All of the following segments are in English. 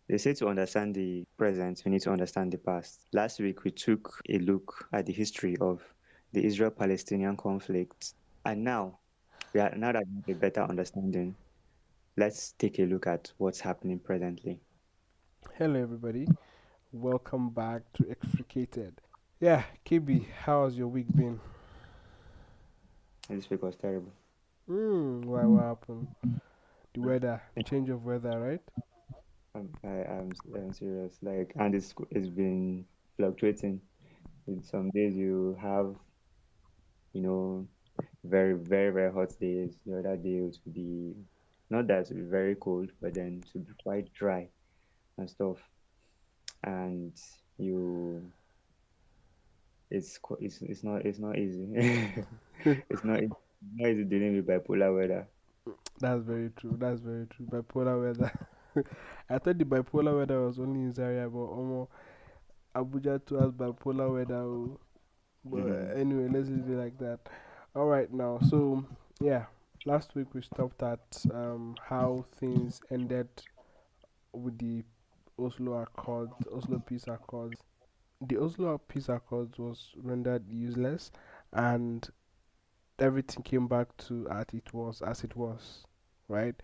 They say to understand the present, we need to understand the past. Last week, we took a look at the history of the Israel-Palestinian conflict. And now that we have a better understanding, let's take a look at what's happening presently. Hello, everybody. Welcome back to X-tricated. Yeah, KB, how's your week been? This week was terrible. Why, what happened? The weather, change of weather, right? I'm serious. Like, and it's been fluctuating. In some days you have, you know, very, very, very hot days. The other day it will be not that it will be very cold, but then it will be quite dry and stuff. And you, it's not easy. It's not easy dealing with bipolar weather. That's very true. That's very true. Bipolar weather. I thought the bipolar weather was only in Zaria, but Abuja too has bipolar weather. Oh. But Mhm. anyway, let's leave it like that. All right, now. So yeah, last week we stopped at how things ended with the Oslo Peace Accords. The Oslo Peace Accords was rendered useless, and everything came back to as it was, right?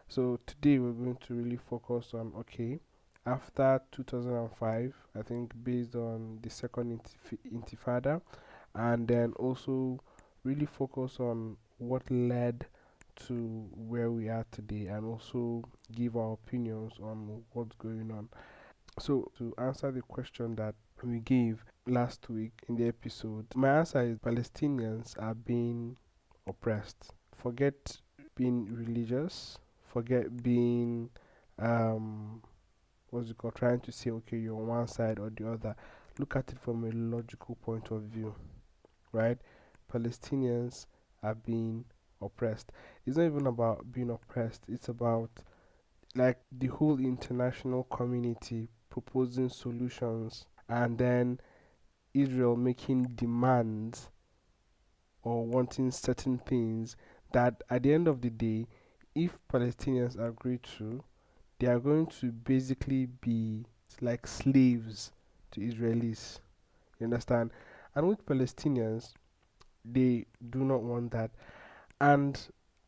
So today we're going to really focus on okay, after 2005, I think based on the Second Intifada, and then also really focus on what led to where we are today, and also give our opinions on what's going on. So, to answer the question that we gave last week in the episode, my answer is Palestinians are being oppressed. Forget being religious, forget being, um, what's it called, trying to say, okay, you're on one side or the other. Look at it from a logical point of view, right? Palestinians are being oppressed. It's not even about being oppressed, it's about like the whole international community proposing solutions and then Israel making demands or wanting certain things that at the end of the day, if Palestinians agree to, they are going to basically be like slaves to Israelis. You understand? And with Palestinians, they do not want that. And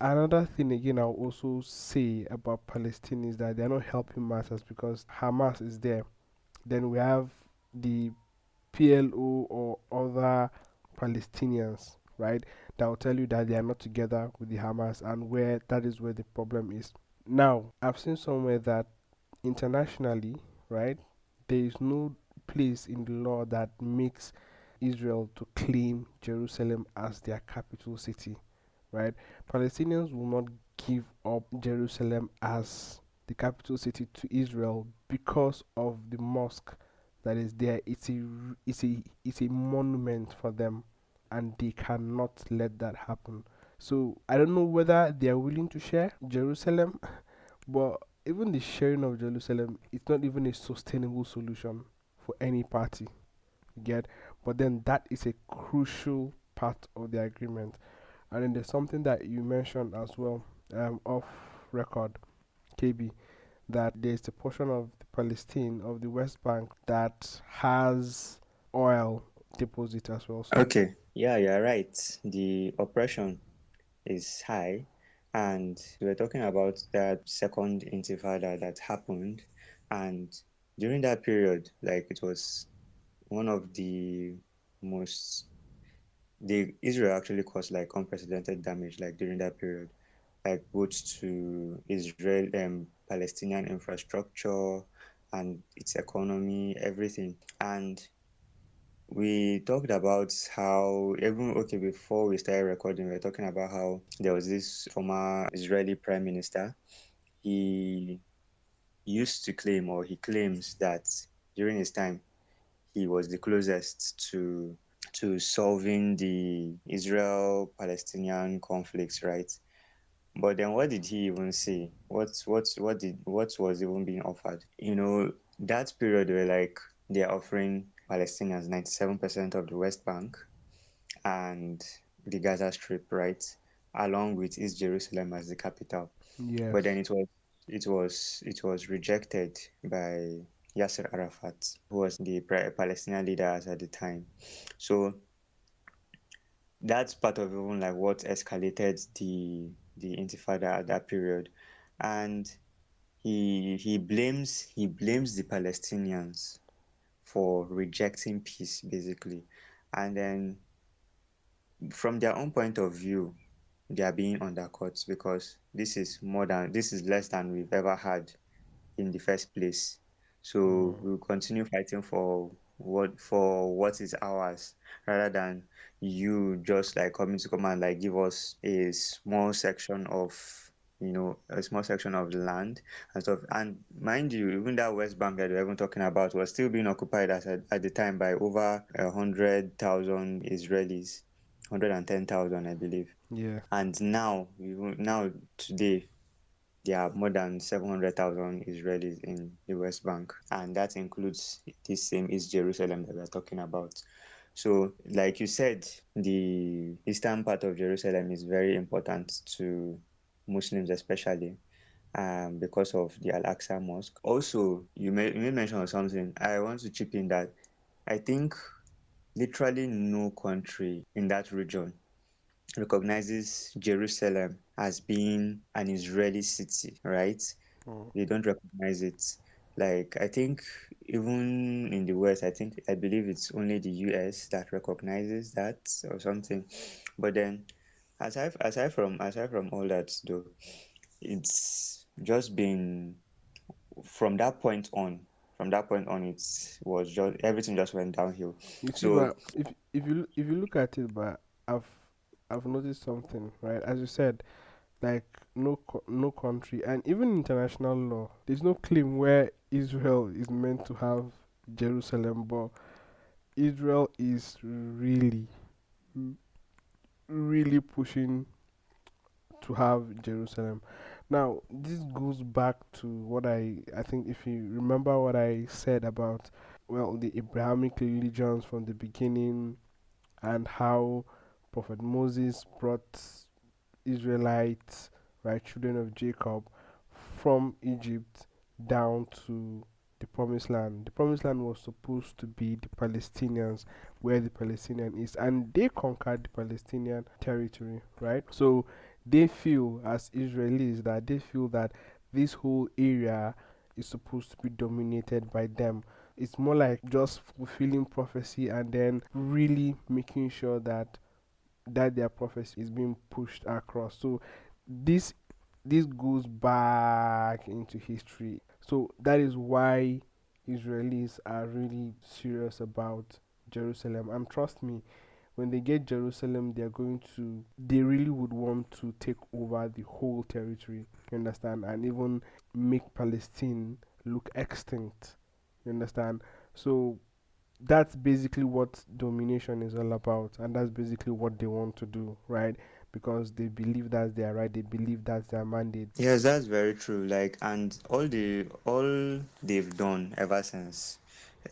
another thing again, I'll also say about Palestine is that they're not helping matters because Hamas is there. Then we have the PLO or other Palestinians, right? That will tell you that they are not together with the Hamas and where that is where the problem is. Now, I've seen somewhere that internationally, right, there is no place in the law that makes Israel to claim Jerusalem as their capital city, right? Palestinians will not give up Jerusalem as the capital city to Israel because of the mosque that is there. It's a monument for them, and they cannot let that happen. So I don't know whether they are willing to share Jerusalem, but even the sharing of Jerusalem, it's not even a sustainable solution for any party. You get, but then that is a crucial part of the agreement. And then there's something that you mentioned as well, off record, KB, that there's a portion of the Palestine of the West Bank that has oil deposit as well. So Okay. Yeah, you're right. The oppression is high, and we were talking about that second intifada that happened, and during that period, like it was one of the most the Israel actually caused like unprecedented damage like during that period, like both to Israel and Palestinian infrastructure and its economy, everything. And we talked about how even okay before we started recording, we were talking about how there was this former Israeli prime minister. He used to claim, or he claims that during his time he was the closest to solving the Israel-Palestinian conflicts, right? But then what did he even say? What was even being offered? That period were like they're offering Palestinians 97% of the West Bank and the Gaza Strip, right? Along with East Jerusalem as the capital. But then yes, it was it was rejected by Yasser Arafat, who was the Palestinian leader at the time. So that's part of even like what escalated the Intifada at that period, and he blames the Palestinians for rejecting peace basically, and then from their own point of view they are being undercut because this is less than we've ever had in the first place. So Mm. we'll continue fighting for what is ours rather than you just like coming to come and like give us a small section of the land and stuff. And mind you, even that West Bank that we're even talking about was still being occupied at the time by over 100,000 Israelis, 110,000 I believe. Yeah. And now today there are more than 700,000 Israelis in the West Bank, and that includes this same East Jerusalem that we're talking about. So, like you said, the eastern part of Jerusalem is very important to Muslims, especially because of the Al Aqsa Mosque. Also, you made mention of something. I want to chip in that I think literally no country in that region recognizes Jerusalem as being an Israeli city, right? Mm. They don't recognize it. Like I think even in the West, I believe it's only the US that recognizes that or something. But then aside from all that though, it's just been from that point on it was just everything just went downhill. You see, So but if you look at it, but I've I've noticed something, right? As you said, like no country, and even international law, there's no claim where Israel is meant to have Jerusalem, but Israel is really pushing to have Jerusalem. Now, this goes back to what I think, if you remember what I said about, well, the Abrahamic religions from the beginning, and how Prophet Moses brought Israelites, right, children of Jacob, from Egypt down to the Promised Land. The Promised Land was supposed to be the Palestinians, where the Palestinian is, and they conquered the Palestinian territory, right? So they feel, as Israelis, that they feel that this whole area is supposed to be dominated by them. It's more like just fulfilling prophecy and then really making sure that their prophecy is being pushed across. So this this goes back into history. So that is why Israelis are really serious about Jerusalem. And trust me, when they get Jerusalem, they really would want to take over the whole territory. You understand? And even make Palestine look extinct. You understand? So that's basically what domination is all about, and that's basically what they want to do, right? Because they believe that's their right, they believe that's their mandate. yes, that's very true. Like, and all they've done ever since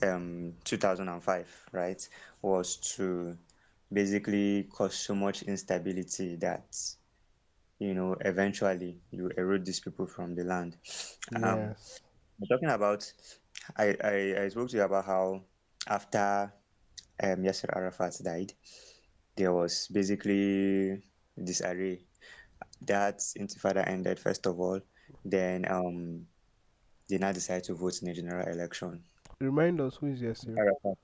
2005, right, was to basically cause so much instability that eventually you erode these people from the land. Um, Yes. we're talking about I spoke to you about how after Yasser Arafat died, there was basically disarray. That Intifada ended first of all, then they now decided to vote in a general election. Remind us who is Yasir. Arafat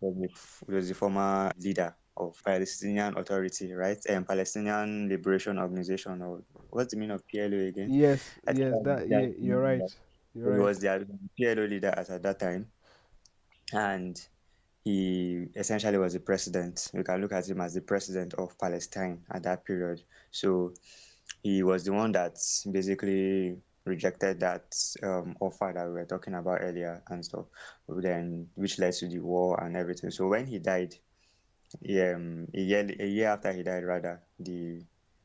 was the former leader of Palestinian Authority, right? And Palestinian Liberation Organization, or what's the meaning of PLO again? Yes, I think yes, that, that's yeah, the you're meaning. right. You're He right. was their PLO leader at that time, and he essentially was the president. We can look at him as the president of Palestine at that period. So he was the one that basically rejected that offer that we were talking about earlier and stuff, then which led to the war and everything. So when he died, a year after he died, rather, the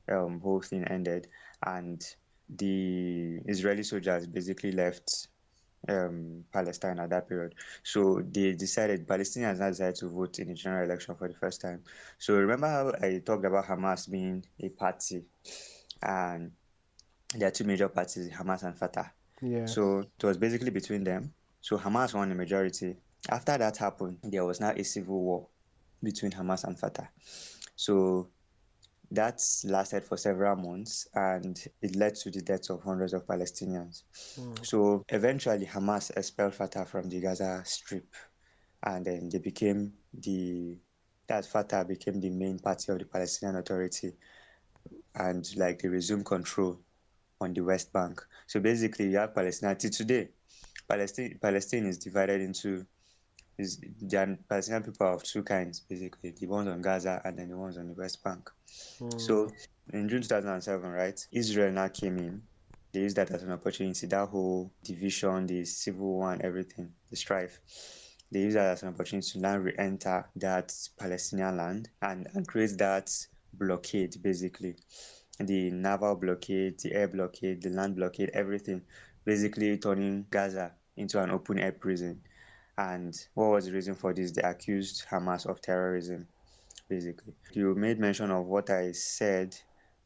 whole thing ended, and the Israeli soldiers basically left Palestine at that period. So they decided Palestinians now decided to vote in a general election for the first time. So remember how I talked about Hamas being a party, and there are two major parties, Hamas and Fatah. Yes. So it was basically between them. So Hamas won the majority. After that happened, there was now a civil war between Hamas and Fatah. So that lasted for several months and it led to the deaths of hundreds of Palestinians. Mm. So eventually Hamas expelled Fatah from the Gaza Strip and then that Fatah became the main party of the Palestinian Authority and like they resumed control on the West Bank. So basically you have Palestine till today. Palestine is divided into there are Palestinian people of two kinds, basically the ones on Gaza and then the ones on the West Bank. So Mm. in June 2007, right, Israel now came in. They used that as an opportunity, that whole division, the civil war and everything, the strife. They used that as an opportunity to now re-enter that Palestinian land and create that blockade, basically. The naval blockade, the air blockade, the land blockade, everything, basically turning Gaza into an open air prison. And what was the reason for this? They accused Hamas of terrorism, basically. You made mention of what I said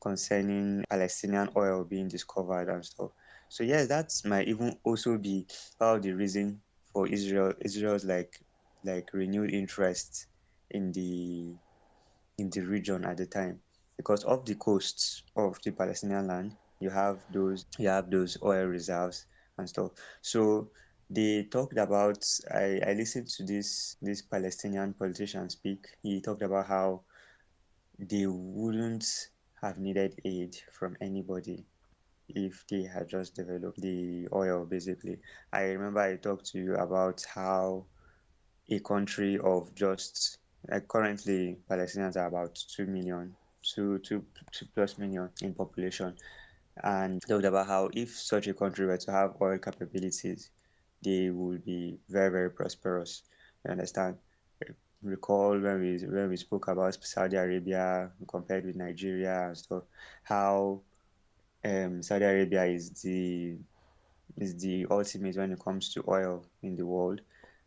concerning Palestinian oil being discovered and stuff. So yes, that might even also be part of the reason for Israel's like renewed interest in the region at the time. Because off the coasts of the Palestinian land, you have those oil reserves and stuff. So they talked about I listened to this Palestinian politician speak. He talked about how they wouldn't have needed aid from anybody if they had just developed the oil, basically. I remember I talked to you about how a country of just like currently Palestinians are about 2 million, 2 plus million in population, and talked about how if such a country were to have oil capabilities, they would be very, very prosperous. You understand? Recall when we spoke about Saudi Arabia compared with Nigeria and stuff, how Saudi Arabia is the ultimate when it comes to oil in the world.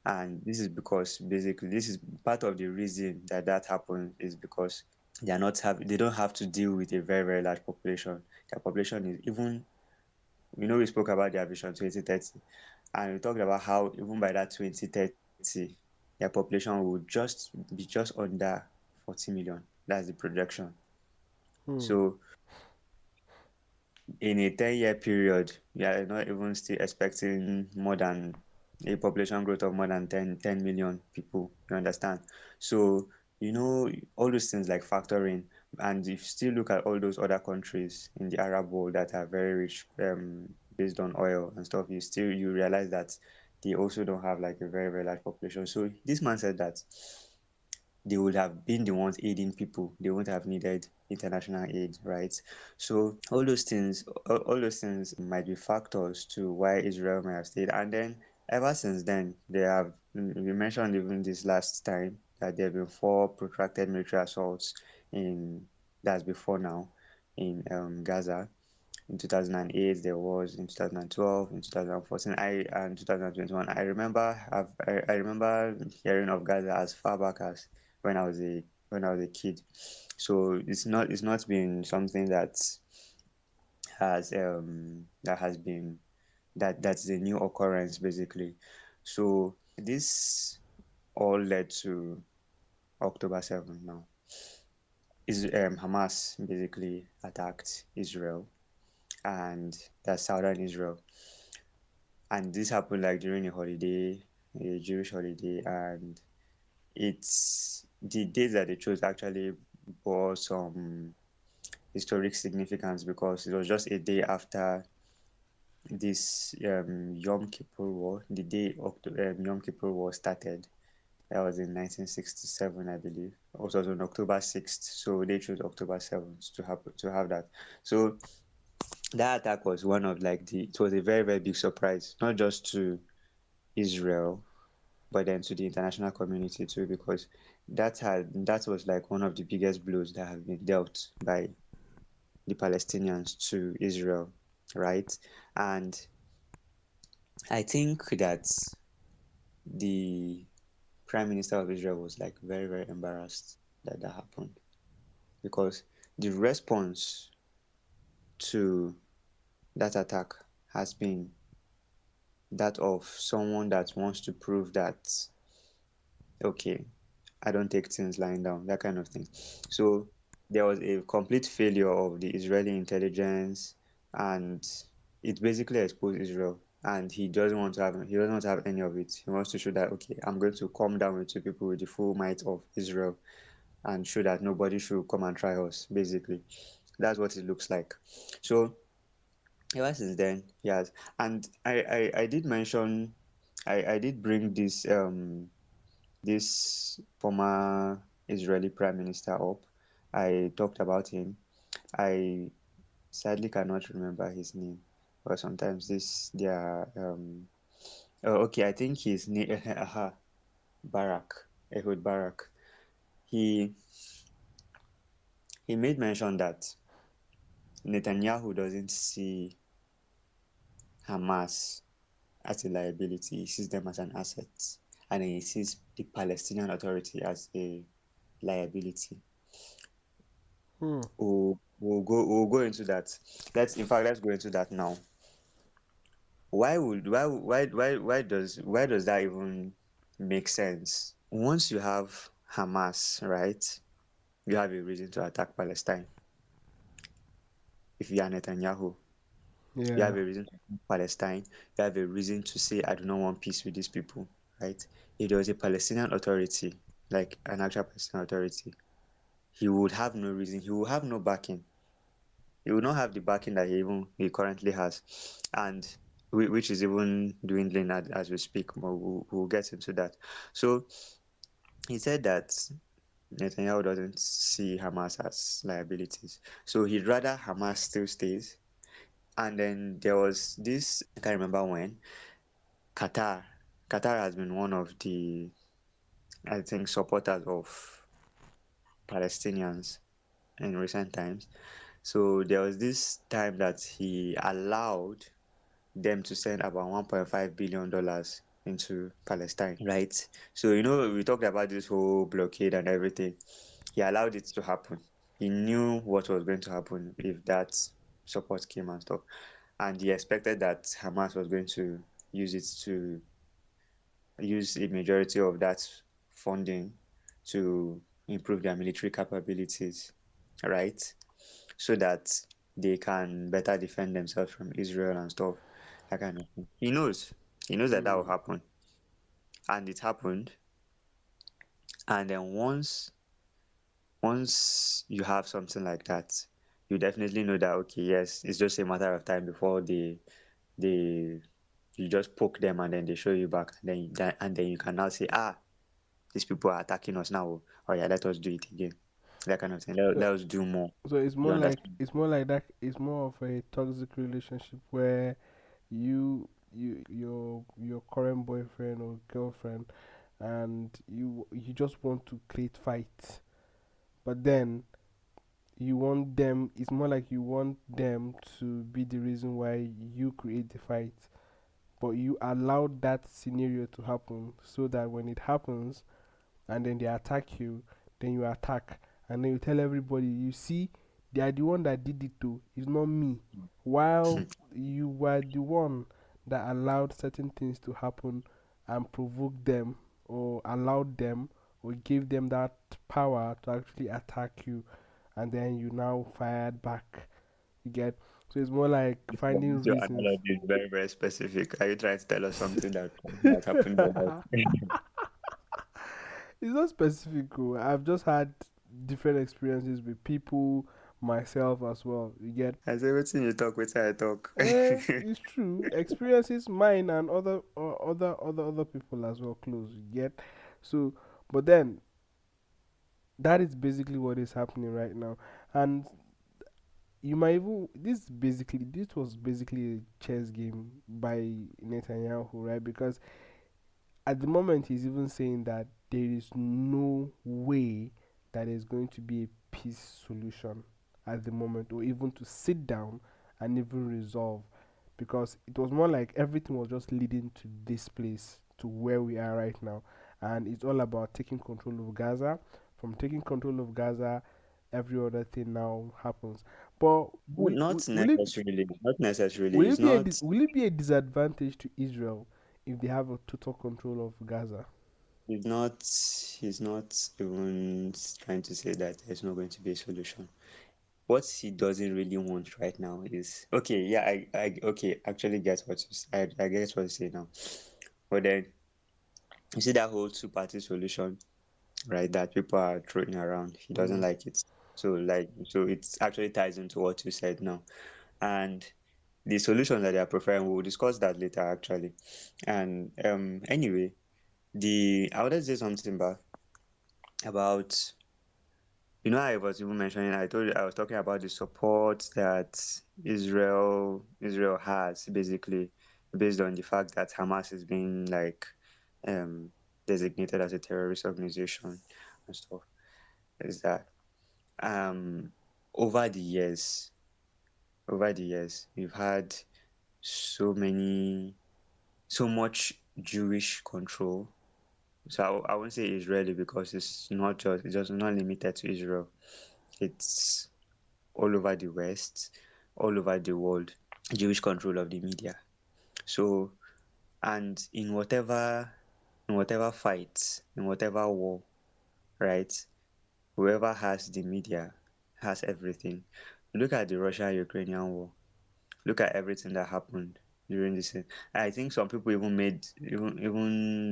And this is because basically this is part of the reason that happened is because they don't have to deal with a very, very large population. Their population is even, we spoke about their vision 2030, and we talked about how even by that 2030, their population would just under 40 million. That's the projection. Mm. So in a 10-year period, we are not even still expecting more than a population growth of more than 10 million people. You understand? So, all those things like factoring, and if you still look at all those other countries in the Arab world that are very rich based on oil and stuff, you realize that they also don't have like a very, very large population. So this man said that they would have been the ones aiding people. They wouldn't have needed international aid, right? So all those things might be factors to why Israel may have stayed. And then ever since then, we mentioned even this last time that there have been 4 protracted military assaults in that's before now in Gaza. In 2008, there was in 2012, in 2014, and 2021. I remember hearing of Gaza as far back as when I was a kid. So it's not been something has been that's a new occurrence, basically. So this all led to October 7th now. Hamas basically attacked Israel, and that's southern Israel. And this happened like during a Jewish holiday, and it's the date that they chose actually bore some historic significance because it was just a day after this Yom Kippur War. The day Yom Kippur War started. That was in 1967, I believe. Also, it was on October 6th, so they chose October 7th to have that. So that attack was one of it was a very, very big surprise, not just to Israel, but then to the international community too, because that was like one of the biggest blows that have been dealt by the Palestinians to Israel, right? And I think that the Prime Minister of Israel was like very, very embarrassed that happened because the response to that attack has been that of someone that wants to prove that, okay, I don't take things lying down, that kind of thing. So there was a complete failure of the Israeli intelligence, and it basically exposed Israel. And he doesn't want to have any of it. He wants to show that, okay, I'm going to come down with two people with the full might of Israel and show that nobody should come and try us. Basically, that's what it looks like. So ever since then, yes. And I did mention, I did bring this former Israeli Prime Minister up. I talked about him. I sadly cannot remember his name, but sometimes this their oh, okay, I think his name Barak, Ehud Barak. He he made mention that Netanyahu doesn't see Hamas as a liability; he sees them as an asset, and he sees the Palestinian Authority as a liability. Hmm. We'll go into that. Let's go into that now. Why does that even make sense? Once you have Hamas, right, you have a reason to attack Palestine. If you are Netanyahu, you have Yeah. a reason to attack Palestine. You have a reason to say, I do not want peace with these people, right? If there was a Palestinian Authority, like an actual Palestinian Authority, he would have no reason. He will have no backing. He will not have the backing that he currently has, and which is even dwindling as we speak. But we'll get into that. So he said that Netanyahu doesn't see Hamas as liabilities, so he'd rather Hamas still stays. And then there was this, I can't remember when, Qatar. Qatar has been one of the, I think, supporters of Palestinians in recent times. So there was this time that he allowed them to send about $1.5 billion into Palestine, right? So, we talked about this whole blockade and everything. He allowed it to happen. He knew what was going to happen if that support came and stuff. And he expected that Hamas was going to use it to use a majority of that funding to improve their military capabilities, right? So that they can better defend themselves from Israel and stuff, that kind of thing. He knows that that will Hmm. happen, and it happened. And then once you have something like that, you definitely know that, okay, yes, it's just a matter of time before they you just poke them and then they show you back, and then you can now say, these people are attacking us now. Oh yeah, let us do it again. That kind of thing. Let us do more. So You understand? it's more like that. It's more of a toxic relationship where your current boyfriend or girlfriend, and you just want to create fights, but then you want them. It's more like you want them to be the reason why you create the fight, but you allowed that scenario to happen so that when it happens and then they attack you, then you attack, and then you tell everybody, you see, they are the one that did it too. It's not me. While you were the one that allowed certain things to happen and provoked them or allowed them or gave them that power to actually attack you, and then you now fired back. You get, so it's more like finding Your reasons. analogy is very, very specific. Are you trying to tell us something that happened in your life? It's not specific. Oh. I've just had different experiences with people, myself as well. You get, As everything you talk with, I talk. it's true. Experiences, mine and other people as well. Close. You get, so, but then that is basically what is happening right now, and you might even this was basically a chess game by Netanyahu, right? Because at the moment he's even saying that there is no way that there's going to be a peace solution at the moment, or even to sit down and even resolve, because it was more like everything was just leading to this place, to where we are right now, and it's all about taking control of Gaza. From taking control of Gaza, every other thing now happens. But Not necessarily. Not necessarily. It's not. will it be a disadvantage to Israel if they have a total control of Gaza? He's not. He's not even trying to say that there's not going to be a solution. What he doesn't really want right now is okay. Yeah, okay. Actually, get what I get what you say now. But then you see that whole two-party solution, right? That people are throwing around. He doesn't Mm. like it. So it actually ties into what you said now. And the solution that they are preferring, we'll discuss that later actually. And anyway, the I wanted to say something about I was even mentioning, I told you I was talking about the support that Israel has basically based on the fact that Hamas is being like um designated as a terrorist organization and stuff. Is that um over the years we've had so many so much Jewish control. So I won't say Israeli because it's just not limited to Israel. It's all over the West, all over the world. Jewish control of the media. So and in whatever fight, in whatever war, right? Whoever has the media has everything. Look at the Russia-Ukrainian war. Look at everything that happened during this. I think some people even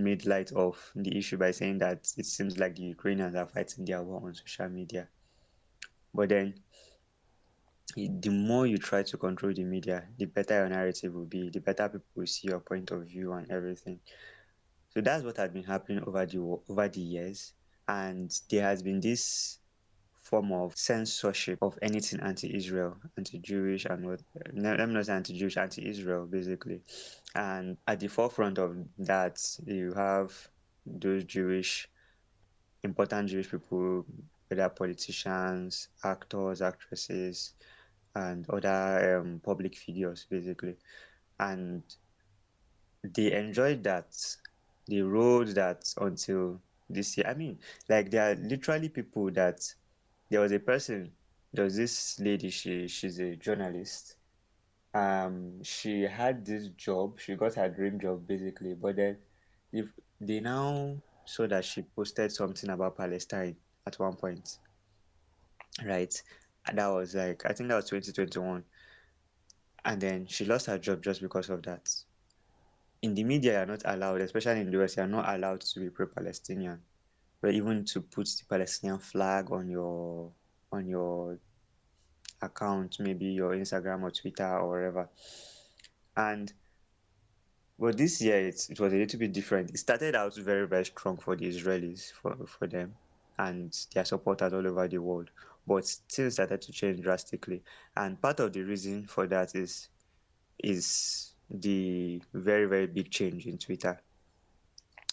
made light of the issue by saying that it seems like the Ukrainians are fighting their war on social media. But then, the more you try to control the media, the better your narrative will be, the better people will see your point of view and everything. So that's what has been happening over the years, and there has been this form of censorship of anything anti-Israel, anti-Jewish, and what let me not say anti-Jewish, anti-Israel, basically. And at the forefront of that, you have those important Jewish people, whether politicians, actors, actresses, and other public figures, basically. And they enjoyed that. They rode that until this year. I mean, like there are literally people that there was a person, there was this lady, she's a journalist. She had this job, she got her dream job basically, but then if they now saw that she posted something about Palestine at one point, right? And that was like I think that was 2021. And then she lost her job just because of that. In the media, you're not allowed, especially in the US, you're not allowed to be pro-Palestinian, or even to put the Palestinian flag on your account, maybe your Instagram or Twitter or wherever. And but this year it was a little bit different. It started out very, very strong for the Israelis, for them and their supporters all over the world. But things started to change drastically. And part of the reason for that is the very, very big change in Twitter,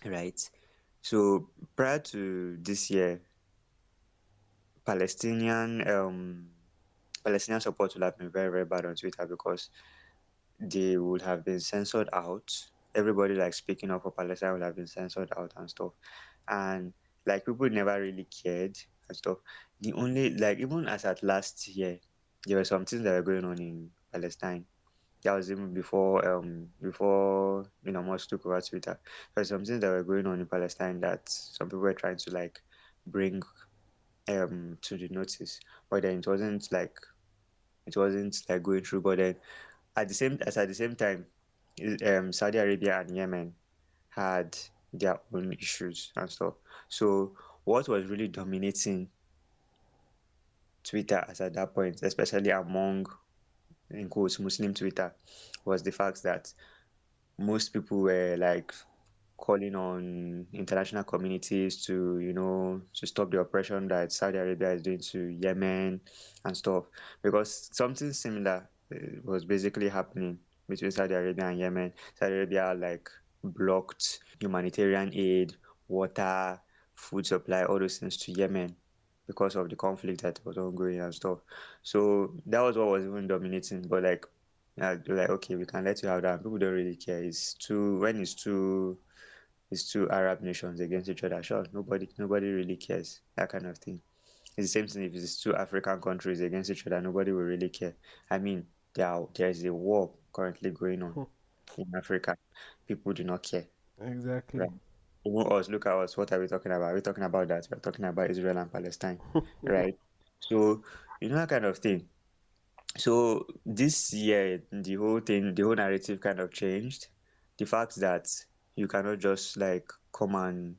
right? So prior to this year, Palestinian um Palestinian support would have been very, very bad on Twitter because they would have been censored out. Everybody like speaking up for Palestine would have been censored out and stuff. And like people never really cared and stuff. The only like even as at last year, there were some things that were going on in Palestine. That was even before Musk took over Twitter. There were some things that were going on in Palestine that some people were trying to like bring to the notice. But then it wasn't like going through. But then at the same time, Saudi Arabia and Yemen had their own issues and stuff. So what was really dominating Twitter as at that point, especially among in quotes Muslim Twitter, was the fact that most people were like calling on international communities to stop the oppression that Saudi Arabia is doing to Yemen and stuff, because something similar was basically happening between Saudi Arabia and Yemen. Saudi Arabia like blocked humanitarian aid, water, food supply, all those things to Yemen because of the conflict that was ongoing and stuff. So that was what was even dominating. But like okay, we can let you have that. People don't really care. It's two Arab nations against each other. Sure, nobody really cares, that kind of thing. It's the same thing if it's two African countries against each other, nobody will really care. I mean, there's a war currently going on in Africa. People do not care, Exactly. right? Even us, look at us. What are we talking about? We're talking about that. We're talking about Israel and Palestine, right? So, that kind of thing. So this year, the whole narrative kind of changed. The fact that you cannot just like come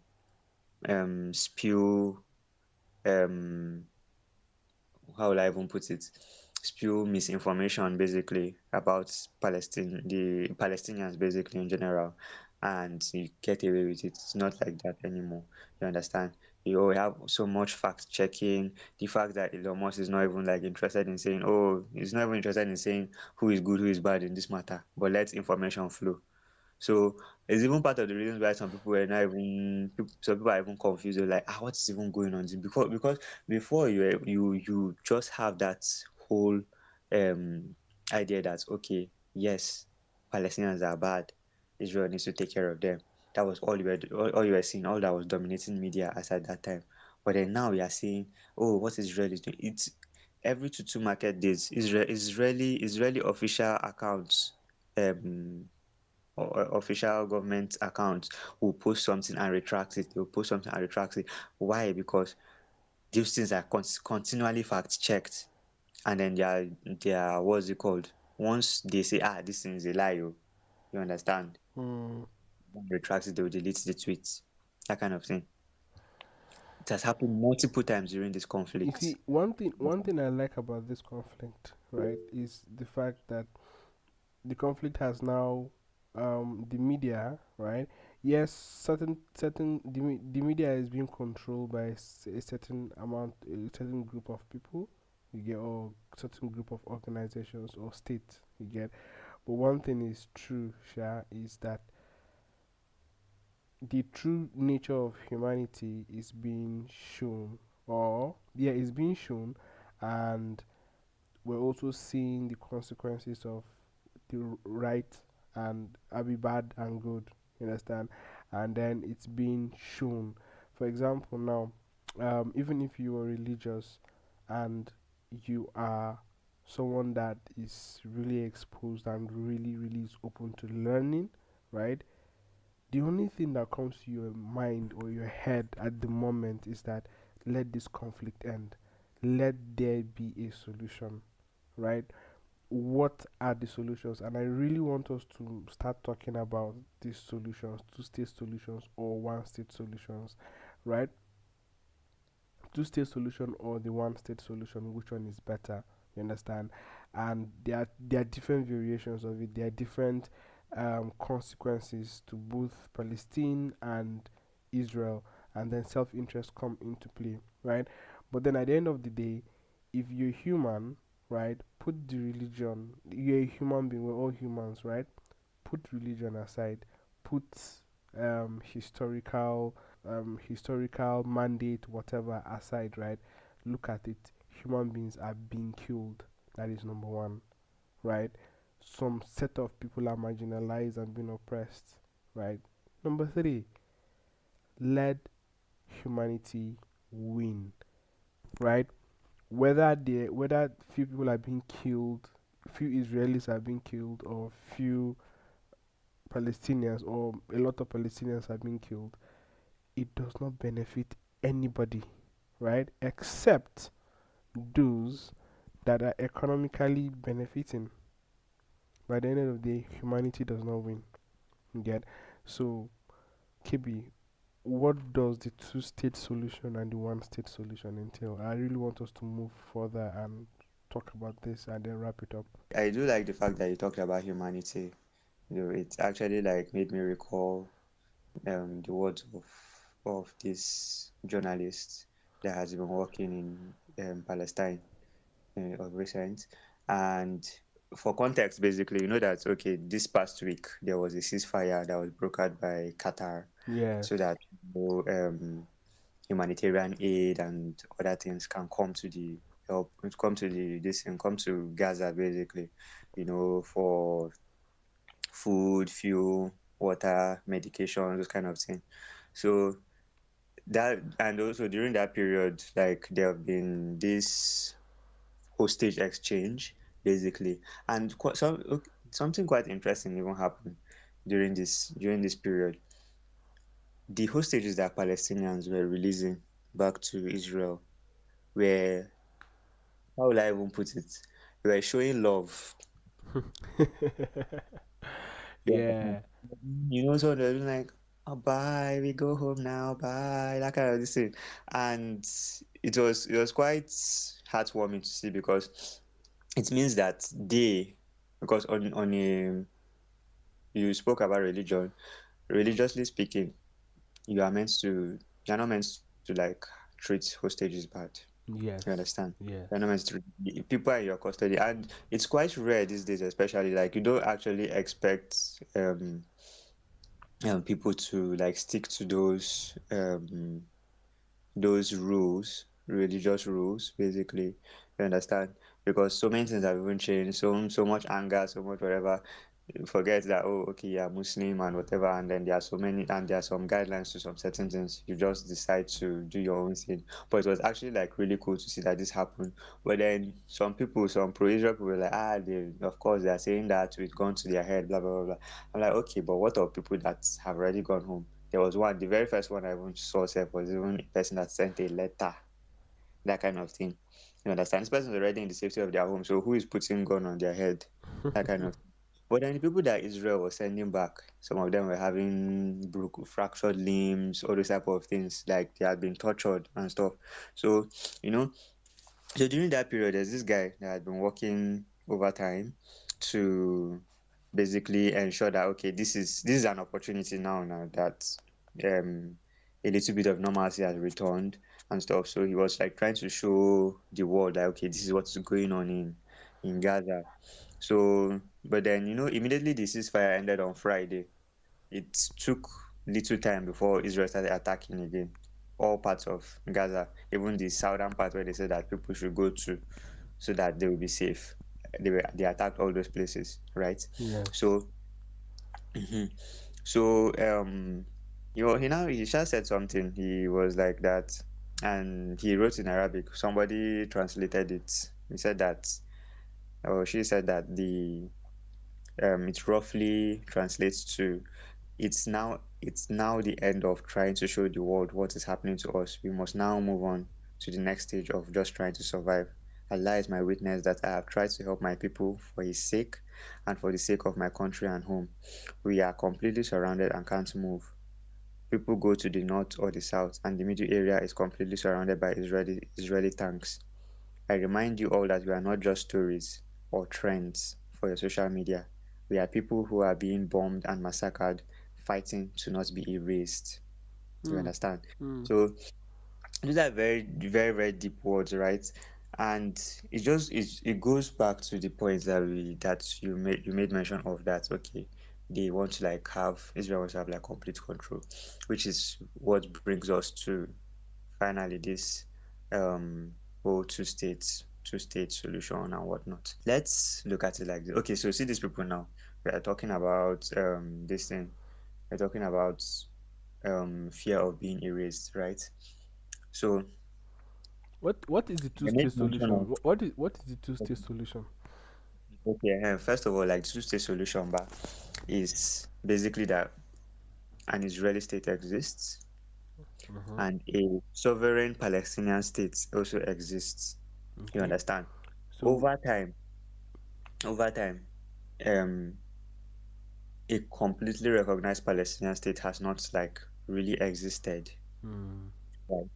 and spew um how will I even put it? Spew misinformation basically about Palestine, the Palestinians basically in general, and you get away with it. It's not like that anymore. You understand? You have so much fact checking. The fact that Elon Musk is not even like interested in saying, oh, he's not even interested in saying who is good, who is bad in this matter, but let information flow. So it's even part of the reasons why some people were not even some people are even confused. They're like, what is even going on? Because before you just have that whole um idea that okay, yes, Palestinians are bad. Israel needs to take care of them. That was all you were seeing, all that was dominating media as at that time. But then now we are seeing, oh, what Israel is doing. It's every two market days, Israeli official accounts or official government accounts will post something and retract it. They'll post something and retract it. Why? Because these things are continually fact checked, and then they are what's it called? Once they say this thing is a lie, you understand? Hmm. Retract it, they will delete the tweets. That kind of thing. It has happened multiple times during this You conflict. see, one thing I like about this conflict, right, is the fact that the conflict has now the media, right? Yes, the media is being controlled by a certain amount, a certain group of people. You get, or certain group of organizations or states. You get, but one thing is true, Sha, is that the true nature of humanity is being shown, or yeah, is being shown, and we're also seeing the consequences of the right and be bad and good. You understand? And then it's being shown. For example, now, even if you are religious and you are someone that is really exposed and really is open to learning, right? The only thing that comes to your mind or your head at the moment is that let this conflict end. Let there be a solution, right? What are the solutions? And I really want us to start talking about these solutions, two state solutions or one state solutions, right? Two state solution or the one state solution, which one is better? You understand? And there are different variations of it. There are different consequences to both Palestine and Israel, and then self-interest come into play, right? But then at the end of the day, if you're human, right, put the religion. You're a human being. We're all humans, right? Put religion aside. Put historical mandate, whatever aside, right? Look at it. Human beings are being killed. That is number one, right? Some set of people are marginalized and being oppressed, right? Number three, let humanity win, right? Whether few people are being killed, few Israelis are being killed, or few Palestinians or a lot of Palestinians are being killed, it does not benefit anybody, right? Except those that are economically benefiting. By the end of the day, humanity does not win. You get? So, KB, what does the two state solution and the one state solution entail? I really want us to move further and talk about this and then wrap it up. I do like the fact that you talked about humanity. It actually like made me recall the words of this journalist that has been working in Palestine of recent. And for context, basically, you know that okay, this past week there was a ceasefire that was brokered by Qatar, so Yes. that humanitarian aid and other things can come to the help, come to the this and come to Gaza, basically, for food, fuel, water, medication, those kind of things. So that, and also during that period, like there have been this hostage exchange, basically, and something quite interesting even happened during this period. The hostages that Palestinians were releasing back to Israel were, how will I even put it? They were showing love. Yeah. Yeah. So they're like, oh, bye, we go home now, bye, that kind of this thing. And it was quite heartwarming to see, because it means that because on a, you spoke about religion, religiously speaking, you are meant to, you're not meant to like treat hostages bad. You Yes. understand? You're not Yes. meant to, people are in your custody, and it's quite rare these days, especially, like, you don't actually expect people to like stick to those rules, religious rules, basically. You understand? Because so many things have even changed, so much anger, so much whatever. You forget that, oh, okay, you're Muslim and whatever, and then there are so many, and there are some guidelines to some certain things. You just decide to do your own thing. But it was actually like really cool to see that this happened. But then some people, some pro-Israel people were like, they, of course, they are saying that with gone to their head, blah blah blah blah. I'm like, okay, but what of people that have already gone home? There was one, the very first one I even saw self was even a person that sent a letter, that kind of thing. You understand? This person is already in the safety of their home, so who is putting gun on their head? That kind of thing. But then the people that Israel was sending back, some of them were having fractured limbs, all those type of things, like they had been tortured and stuff. So, you know, so during that period, there's this guy that had been working overtime to basically ensure that, okay, this is an opportunity now that um a little bit of normalcy has returned and stuff. So he was like trying to show the world that, okay, this is what is going on in Gaza. So, but then, immediately the ceasefire ended on Friday. It took little time before Israel started attacking again all parts of Gaza, even the southern part where they said that people should go to so that they will be safe. They attacked all those places, right? Yes. So, mhm. So he just said something. He was like that, and he wrote in Arabic. Somebody translated it. He said that, or she said that, it roughly translates to, it's now the end of trying to show the world what is happening to us. We must now move on to the next stage of just trying to survive. Allah is my witness that I have tried to help my people for his sake and for the sake of my country and home. We are completely surrounded and can't move. People go to the north or the south, and the middle area is completely surrounded by Israeli tanks. I remind you all that we are not just stories or trends for your social media. We are people who are being bombed and massacred, fighting to not be erased. You Mm. understand? Mm. So these are very, very, very deep words, right? And it goes back to the point that you made mention of, that, okay, they want to like have Israel wants to have like complete control, which is what brings us to finally this whole two state solution and whatnot. Let's look at it like this. Okay, so see these people now. We are talking about this thing. We're talking about fear of being erased, right? So What is the two I state made mention solution? of, What is the two state solution? okay, first of all, like, two-state solution, but is basically that an Israeli state exists Uh-huh. and a sovereign Palestinian state also exists. You Okay. understand? So Over time, over time, um, a completely recognized Palestinian state has not like really existed, mm, right,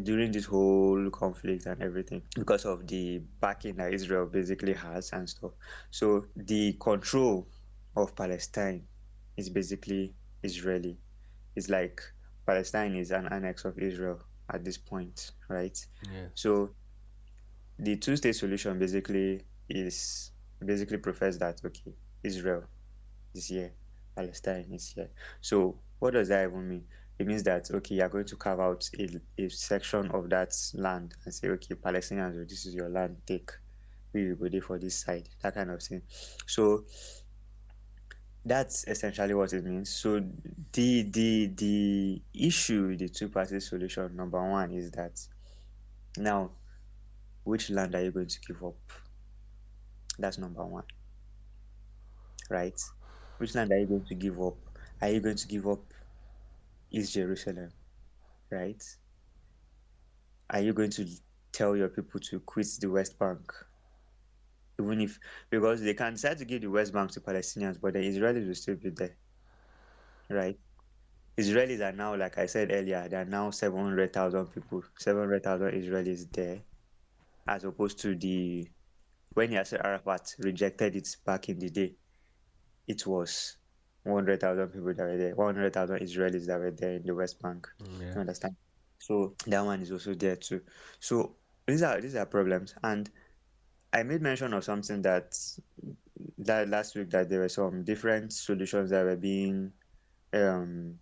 during this whole conflict and everything, because of the backing that Israel basically has and stuff. So the control of Palestine is basically Israeli. It's like Palestine is an annex of Israel at this point, right? yes. So the two-state solution basically prefers that, okay, Israel is here, Palestine is here. So what does that even mean? It means that, okay, you're going to carve out a section of that land and say, okay, Palestinians, oh, this is your land, take. We will go there for this side, that kind of thing. So That's essentially what it means. So the issue with the two-party solution, number one, is that now which land are you going to give up? That's number one, right? Which land are you going to give up? Are you going to give up East Jerusalem, right? Are you going to tell your people to quit the West Bank? Even if, because they can decide to give the West Bank to Palestinians, but the Israelis will still be there, right? Israelis are now, like I said earlier, there are now 700,000 people, 700,000 Israelis there, as opposed to when Yasser Arafat rejected it back in the day, it was 100,000 people that were there, 100,000 Israelis that were there in the West Bank. Yeah. You understand? So that one is also there too. So these are problems. And I made mention of something that last week, that there were some different solutions that were being um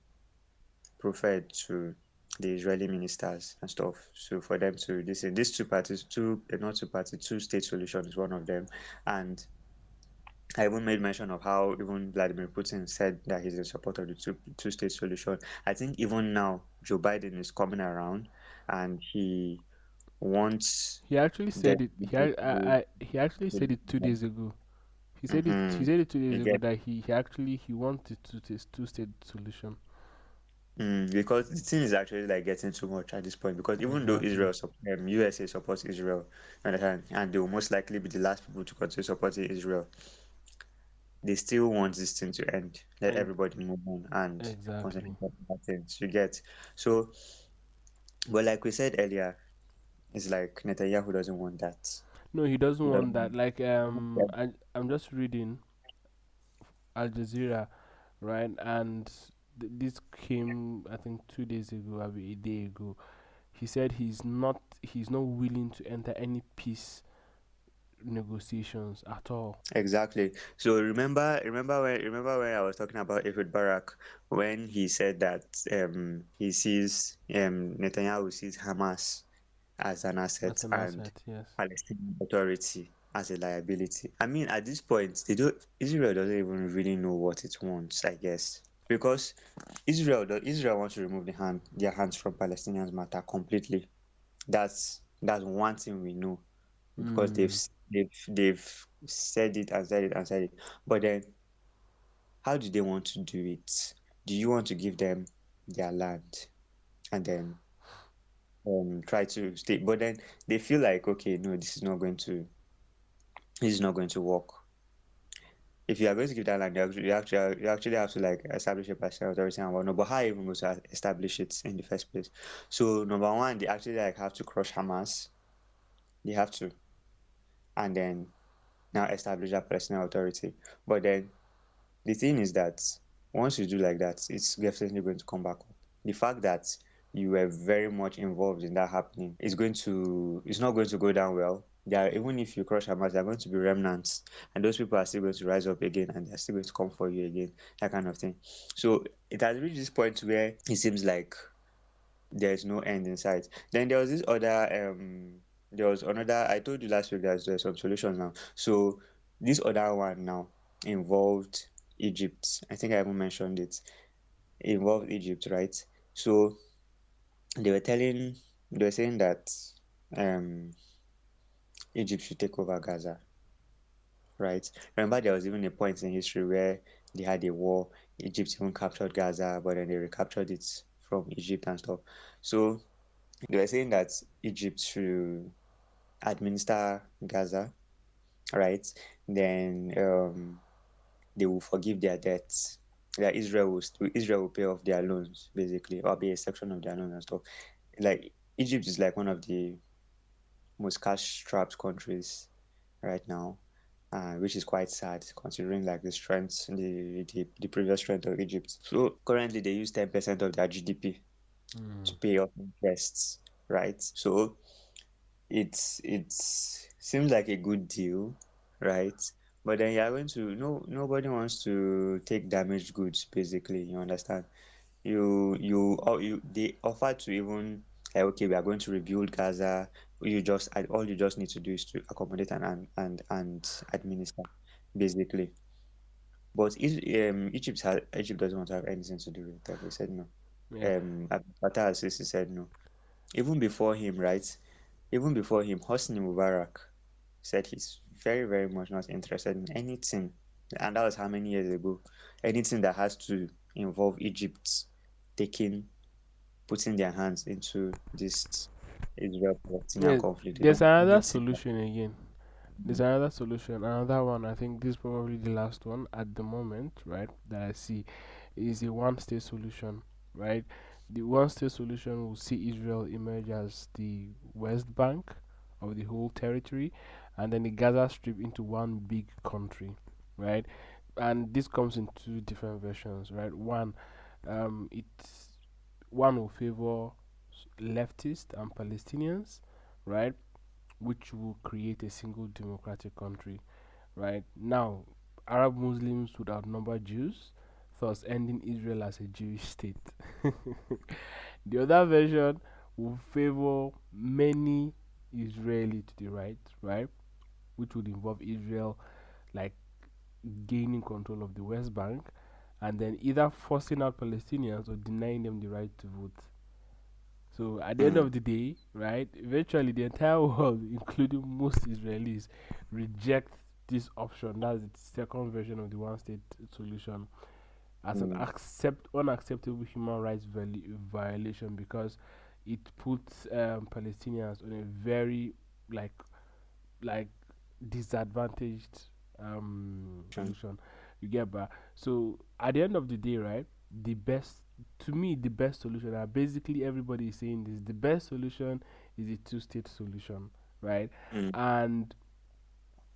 preferred to the Israeli ministers and stuff. So for them to these two parties, not two parties, two state solution is one of them. And I even made mention of how even Vladimir Putin said that he's in support of the two state solution. I think even now Joe Biden is coming around and he wants He actually them said it. to go He actually to said it 2 days ago. He mm-hmm. said it 2 days You ago get that he wanted to this two-state solution. because the thing is actually like getting too much at this point. Because even though Exactly. USA supports Israel, you understand, and they will most likely be the last people to continue supporting Israel, they still want this thing to end. Let And everybody move on and exactly. concentrate on other things. You get so, but like we said earlier, it's like Netanyahu doesn't want that. No, he doesn't He want doesn't that. Like want that. I'm just reading Al Jazeera, right? And this came, I think, 2 days ago, maybe a day ago. He said he's not willing to enter any peace negotiations at all. Exactly. So remember when I was talking about Ehud Barak, when he said that he sees Netanyahu sees Hamas as an asset That's an and asset, yes. Palestinian Authority as a liability. I mean, at this point, Israel doesn't even really know what it wants, I guess. Because Israel wants to remove their hands from Palestinians matter completely. That's one thing we know, because Mm. they've said it and said it and said it. But then, how do they want to do it? Do you want to give them their land and then try to stay? But then they feel like, okay, no, this is not going to work. If you are going to give that land, you actually have to like establish a Palestinian authority and whatnot. But how are you even going to establish it in the first place? So number one, they actually like have to crush Hamas. They have to, and then now establish that Palestinian authority. But then the thing is that once you do like that, it's definitely going to come back up. The fact that you were very much involved in that happening it's not going to go down well. Even if you crush Hamas, there are going to be remnants, and those people are still going to rise up again, and they're still going to come for you again, that kind of thing. So it has reached this point where it seems like there's no end in sight. Then there was this other there was another. I told you last week that there's some solutions now. So this other one now involved Egypt. I think I even mentioned it. It involved Egypt, right? So they were telling they were saying that um Egypt should take over Gaza, right? Remember there was even a point in history where they had a war. Egypt even captured Gaza, but then they recaptured it from Egypt and stuff. So they were saying that Egypt should administer Gaza, right? Then they will forgive their debts. That Israel will pay off their loans basically, or pay a section of their loans and stuff. Like Egypt is like one of the most cash-strapped countries right now, which is quite sad considering like the previous strength of Egypt. So currently they use 10% of their GDP to Mm. pay off interests, right? So it seems like a good deal, right? But then you're going to no nobody wants to take damaged goods. Basically, you understand? They offer to even like, okay, we are going to rebuild Gaza. All you just need to do is to accommodate and administer, basically. But Egypt doesn't want to have anything to do with that. They said no. Yeah. Abdel Fattah al-Sisi said no. Even before him, right? Even before him, Hosni Mubarak said he's very, very much not interested in anything. And that was how many years ago? Anything that has to involve Egypt taking, putting their hands into this Israel-Palestinian Yeah. conflict. They There's don't another anything that. solution again. There's another solution. Another one. I think this is probably the last one at the moment, right? That I see is a one-state solution, right? The one-state solution will see Israel emerge as the West Bank of the whole territory, and then the Gaza Strip into one big country, right? And this comes in two different versions, right? It's one will favor leftists and Palestinians, right? Which will create a single democratic country, right? Now, Arab Muslims would outnumber Jews, thus ending Israel as a Jewish state. The other version will favor many Israeli to the right, right? Which would involve Israel like gaining control of the West Bank and then either forcing out Palestinians or denying them the right to vote. So at the end Mm, of the day, right, eventually the entire world, including most Israelis, reject this option. That's the second version of the one state solution as an mm, unacceptable human rights violation because it puts Palestinians on a very like like disadvantaged sure. position. You get back. So at the end of the day, right, the best to me the best solution, and basically everybody is saying this, the best solution is a two-state solution, right? Mm, And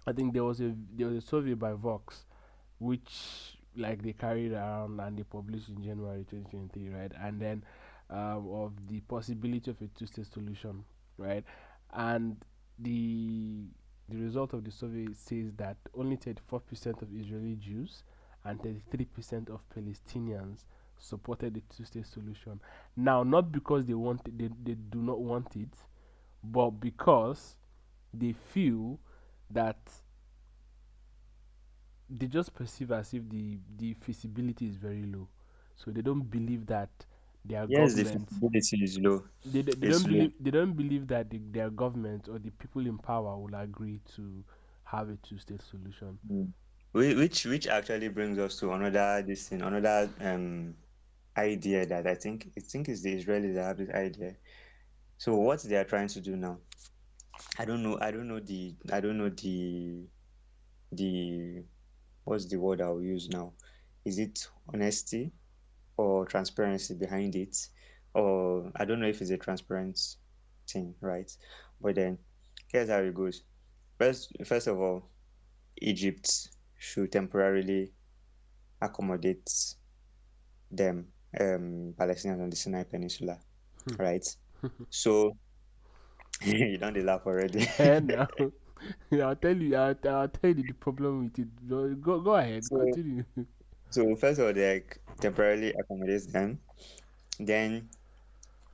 I think there was a survey by Vox which like they carried around and they published in January 2023, right? And then of the possibility of a two-state solution, right? And the the result of the survey says that only 34% of Israeli Jews and 33% of Palestinians supported the two-state solution. Now, not because they do not want it, but because they feel that they just perceive as if the feasibility is very low, so they don't believe that their yes, the government feasibility is low. they It's don't low. believe that their government or the people in power will agree to have a two-state solution. Mm. Which actually brings us to another this thing, another idea that I think is the Israelis that have this idea. So what they are trying to do now, I don't know the what's the word I'll use now? Is it honesty or transparency behind it? Or I don't know if it's a transparent thing, right? But then here's how it goes. First of all, Egypt should temporarily accommodate them, Palestinians on the Sinai Peninsula, right? So you don't dey laugh already. And now, yeah, I'll tell you the problem with it. Go ahead, So continue. so first of all, they like temporarily accommodate them. Then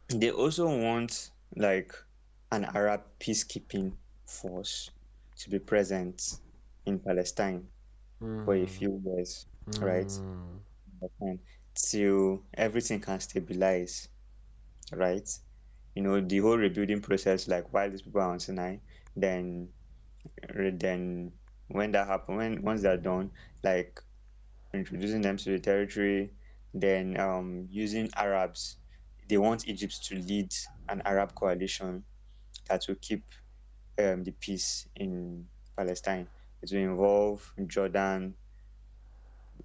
they also want like an Arab peacekeeping force to be present in Palestine for a Mm, few years, right? mm, Palestine, till everything can stabilize, right? The whole rebuilding process, like while these people are on Sinai, then then when that happen, when once they're done, like introducing them to the territory, then using Arabs. They want Egypt to lead an Arab coalition that will keep the peace in Palestine. It will involve Jordan,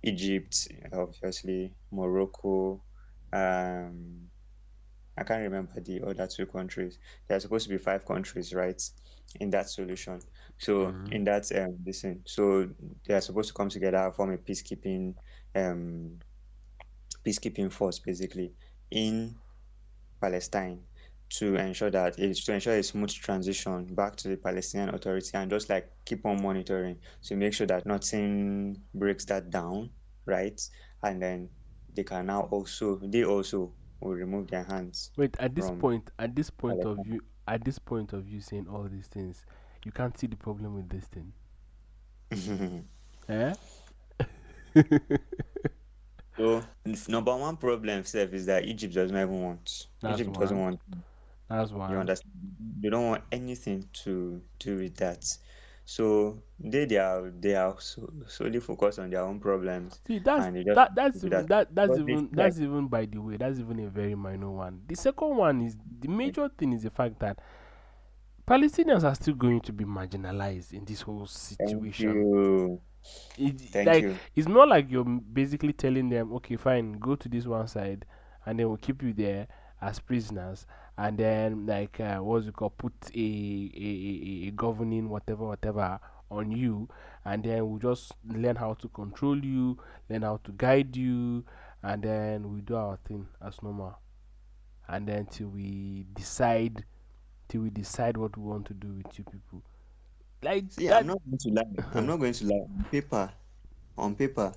Egypt, obviously, Morocco. Um, I can't remember the other two countries. There are supposed to be five countries, right, in that solution. So mm. in that listen, so they are supposed to come together, form a um peacekeeping force basically in Palestine to ensure a smooth transition back to the Palestinian Authority, and just like keep on monitoring to make sure that nothing breaks that down, right? And then they also will remove their hands Wait, from Palestine. at this point of you saying all these things, you can't see the problem with this thing, eh? So number one problem self is that Egypt does not even want. That's Egypt doesn't one. want. That's You one. understand? They don't want anything to do with that. So they are solely focused on their own problems, See, that's and they just that that's do even that. that that's But they even feel like that's even by the way, that's even a very minor one. The second one is the major thing is the fact that Palestinians are still going to be marginalized in this whole thank situation. you, thank Like you. it's more like you're basically telling them, okay, fine, go to this one side, and then we'll keep you there as prisoners, and then like what's it called, put a governing whatever on you, and then we'll just learn how to control you, learn how to guide you, and then we do our thing as normal, and then till we decide what we want to do with you people, like See, I'm that. not going to lie. I'm not going to lie. On paper,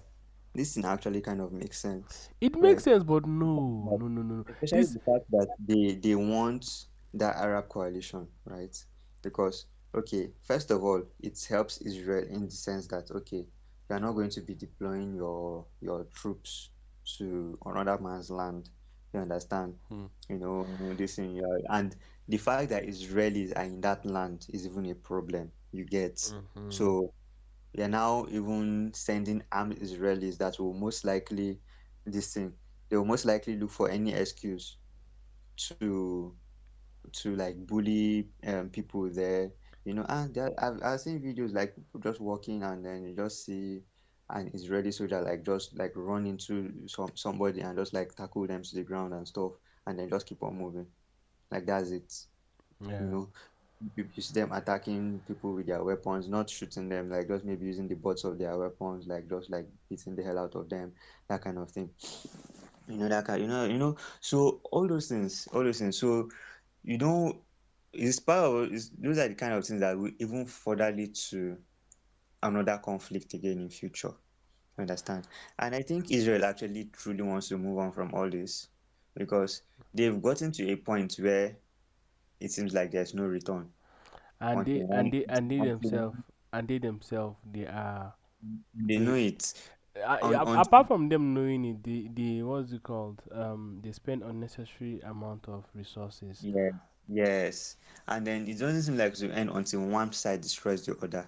this thing actually kind of makes sense, It makes right? sense, but no, But no, no, no, no. especially This the fact that they want that Arab coalition, right? Because okay, first of all, it helps Israel in the sense that okay, you are not going to be deploying your troops to another man's land. You understand? Hmm. This thing, and the fact that Israelis are in that land is even a problem. You get Mm-hmm. so we are now even sending armed Israelis that will most likely this thing. They will most likely look for any excuse to like bully people there. I've seen videos like people just walking and then you just see an Israeli soldier like just like run into somebody and just like tackle them to the ground and stuff and then just keep on moving. Like that's it. You Yeah. know, you see them attacking people with their weapons, not shooting them, like just maybe using the butts of their weapons, like just like beating the hell out of them, that kind of thing. That kind, so all those things. So you know, those are the kind of things that will even further lead to another conflict again in future. You understand? And I think Israel actually truly wants to move on from all this because they've gotten to a point where it seems like there's no return and they until and one they and they until themselves and they themselves they are they know they it on apart from them knowing it, they what's it called, they spend unnecessary amount of resources. yes, yes, and then it doesn't seem like to end until one side destroys the other.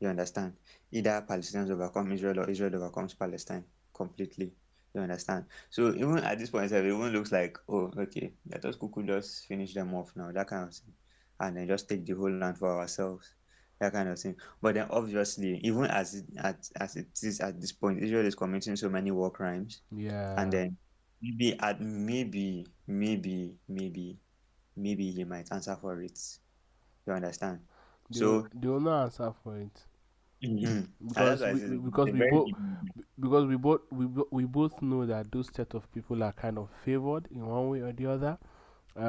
You understand? Either Palestinians overcome Israel or Israel overcomes Palestine completely. You understand? So even at this point, it even looks like, oh, okay, let us kuku just finish them off now, that kind of thing, and then just take the whole land for ourselves, that kind of thing. But then obviously, even as it is at this point, Israel is committing so many war crimes, and Yeah, then maybe he might answer for it. You understand? So they will not answer for it, and that's because why I we said it's because a we very both big because we both know that those set of people are kind of favored in one way or the other.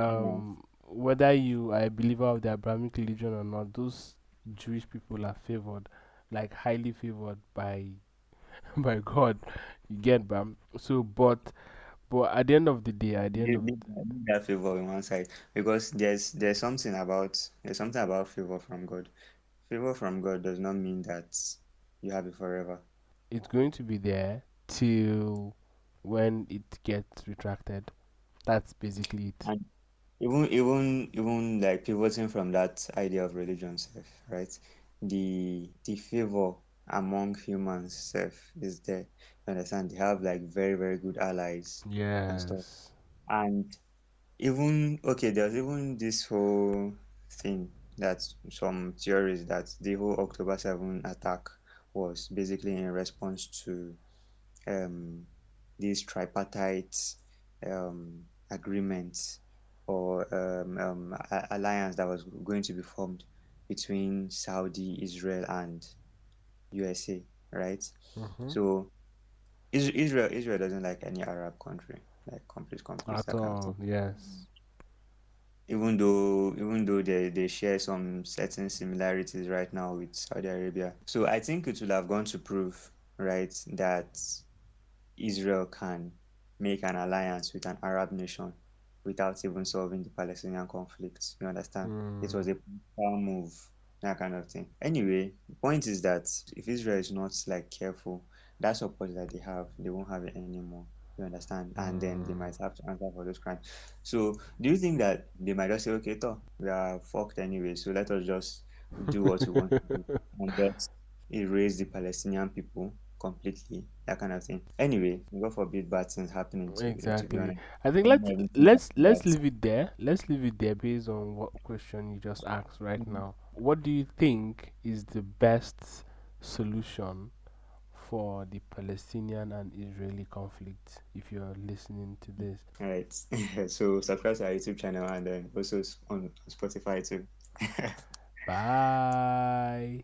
yeah. Whether you are a believer of the Abrahamic religion or not, those Jewish people are favored, like highly favored by by God. You get bam. So, but at the end of the day, at the end of Leave that favor on one side because there's something about favor from God. Favor from God does not mean that you have it forever. it's going to be there till when it gets retracted. That's basically it. And even like pivoting from that idea of religion self, right? The favor among humans self is there. You understand? They have like very, very good allies and stuff. Yes. And even okay, there's even this whole thing that some theories that the whole October 7 attack was basically in response to um these tripartite agreements or alliance that was going to be formed between Saudi, Israel, and USA, right? Mm-hmm. So Israel doesn't like any Arab country, like complete At that kind of all. thing. Yes. Even though they share some certain similarities right now with Saudi Arabia. So I think it will have gone to prove, right, that Israel can make an alliance with an Arab nation without even solving the Palestinian conflict. You understand? It was Mm. a power move, that kind of thing. Anyway, the point is that if Israel is not like careful that support that they have, they won't have it anymore. You understand? And then they Mm. might have to answer for those crimes. So, do you think that they might just say, okay, though, we are fucked anyway, so let us just do what we want to do and just erase the Palestinian people completely, that kind of thing. Anyway, God forbid bad things happening to be Exactly. honest. I think I'm not even thinking let's about leave it there. Let's leave it there based on what question you just asked right that. now. What do you think is the best solution for the Palestinian and Israeli conflict if you're listening to this? All right. So subscribe to our YouTube channel and then also on Spotify too. Bye.